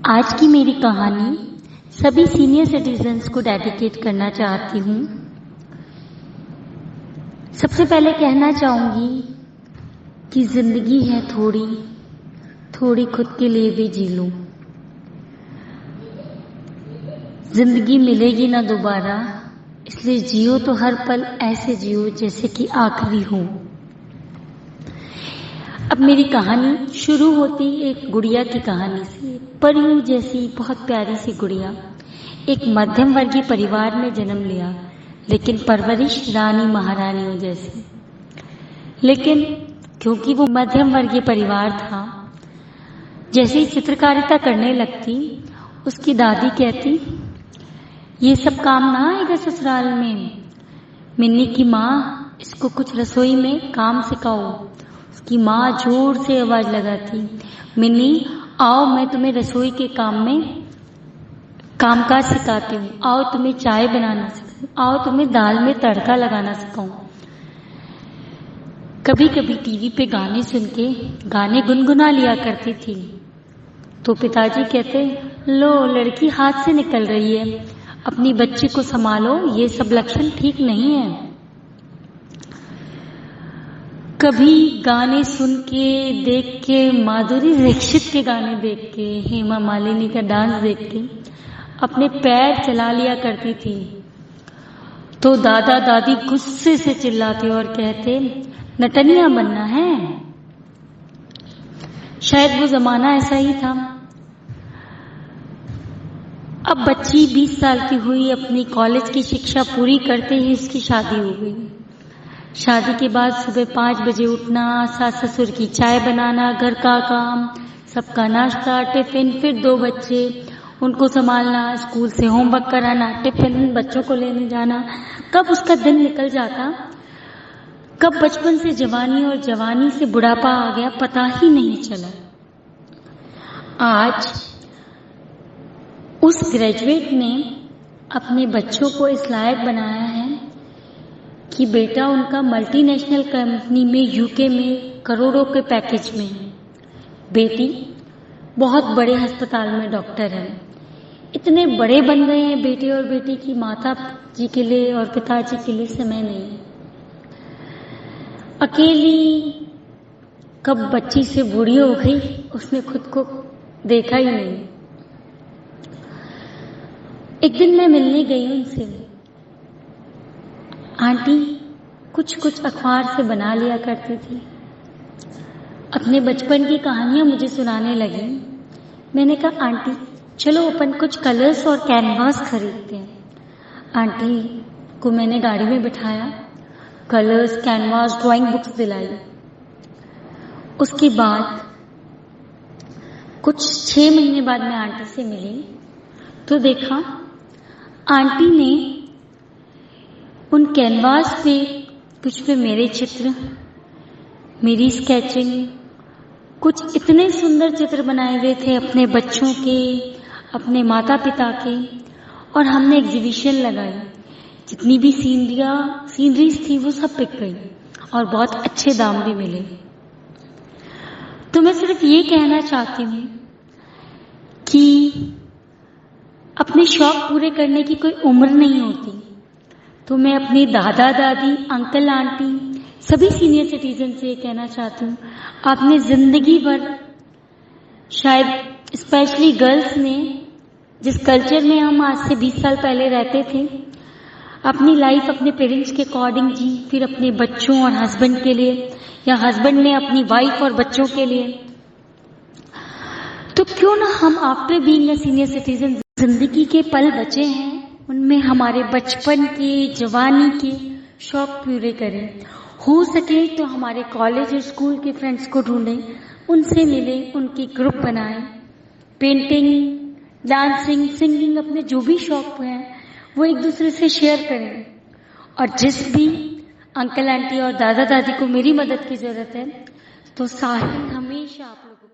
आज की मेरी कहानी सभी सीनियर सिटीजन्स को डेडिकेट करना चाहती हूँ। सबसे पहले कहना चाहूँगी कि जिंदगी है थोड़ी थोड़ी खुद के लिए भी जी लो। जिंदगी मिलेगी ना दोबारा, इसलिए जियो तो हर पल ऐसे जियो जैसे कि आखिरी हो। अब मेरी कहानी शुरू होती एक गुड़िया की कहानी से। परियों जैसी बहुत प्यारी सी गुड़िया एक मध्यम वर्गीय परिवार में जन्म लिया, लेकिन परवरिश रानी महारानियों जैसी। लेकिन क्योंकि वो मध्यम वर्गीय परिवार था, जैसे ही चित्रकारिता करने लगती, उसकी दादी कहती, ये सब काम ना आएगा ससुराल में। मिन्नी की माँ, इसको कुछ रसोई में काम सिखाओ। उसकी माँ जोर से आवाज लगाती, मिन्नी आओ, मैं तुम्हें रसोई के काम में कामकाज सिखाती हूँ। आओ तुम्हें चाय बनाना सिखाऊं, आओ तुम्हें दाल में तड़का लगाना सिखाऊं। कभी कभी टीवी पे गाने सुन के गाने गुनगुना लिया करती थी, तो पिताजी कहते, लो लड़की हाथ से निकल रही है, अपनी बच्ची को संभालो, ये सब लक्षण ठीक नहीं है। कभी गाने सुन के, देख के, माधुरी दीक्षित के गाने देख के, हेमा मालिनी का डांस देख के अपने पैर चला लिया करती थी, तो दादा दादी गुस्से से चिल्लाते और कहते, नटनिया बनना है। शायद वो जमाना ऐसा ही था। अब बच्ची 20 साल की हुई, अपनी कॉलेज की शिक्षा पूरी करते ही उसकी शादी हो गई। शादी के बाद सुबह 5 बजे उठना, सास ससुर की चाय बनाना, घर का काम, सबका नाश्ता, टिफिन, फिर 2 बच्चे, उनको संभालना, स्कूल से होमवर्क कराना, टिफिन, बच्चों को लेने जाना। कब उसका दिन निकल जाता, कब बचपन से जवानी और जवानी से बुढ़ापा आ गया, पता ही नहीं चला। आज उस ग्रेजुएट ने अपने बच्चों को इस लायक बनाया है कि बेटा उनका मल्टीनेशनल कंपनी में, यूके में करोड़ों के पैकेज में है। बेटी बहुत बड़े अस्पताल में डॉक्टर है। इतने बड़े बन गए हैं बेटे और बेटी की माता जी के लिए और पिताजी के लिए समय नहीं है। अकेली कब बच्ची से बूढ़ी हो गई, उसने खुद को देखा ही नहीं। एक दिन मैं मिलने गई उनसे। आंटी कुछ अखबार से बना लिया करती थी, अपने बचपन की कहानियां मुझे सुनाने लगी। मैंने कहा, आंटी चलो अपन कुछ कलर्स और कैनवास खरीदते हैं। आंटी को मैंने गाड़ी में बिठाया, कलर्स, कैनवास, ड्राइंग बुक्स दिलाई। उसके बाद कुछ 6 महीने बाद मैं आंटी से मिली, तो देखा आंटी ने उन कैनवास पे कुछ पे मेरे चित्र, मेरी स्केचिंग, कुछ इतने सुंदर चित्र बनाए हुए थे अपने बच्चों के, अपने माता पिता के, और हमने एग्जीबिशन लगाई। जितनी भी सीनरीज थी वो सब बिक गई और बहुत अच्छे दाम भी मिले। तो मैं सिर्फ ये कहना चाहती हूँ कि अपने शौक पूरे करने की कोई उम्र नहीं होती। तो मैं अपनी दादा दादी, अंकल आंटी, सभी सीनियर सिटीजन से कहना चाहती हूँ, आपने जिंदगी भर, शायद स्पेशली गर्ल्स ने, जिस कल्चर में हम आज से 20 साल पहले रहते थे, अपनी लाइफ अपने पेरेंट्स के अकॉर्डिंग जी, फिर अपने बच्चों और हस्बैंड के लिए, या हस्बैंड ने अपनी वाइफ और बच्चों के लिए। तो क्यों ना हम after being a senior citizen, जिंदगी के पल बचे हैं उनमें हमारे बचपन के, जवानी के शौक पूरे करें। हो सके तो हमारे कॉलेज और स्कूल के फ्रेंड्स को ढूंढें, उनसे मिलें, उनकी ग्रुप बनाएं, पेंटिंग, डांसिंग, सिंगिंग, अपने जो भी शौक हैं वो एक दूसरे से शेयर करें। और जिस भी अंकल आंटी और दादा दादी को मेरी मदद की जरूरत है, तो साहिल हमेशा आप लोगों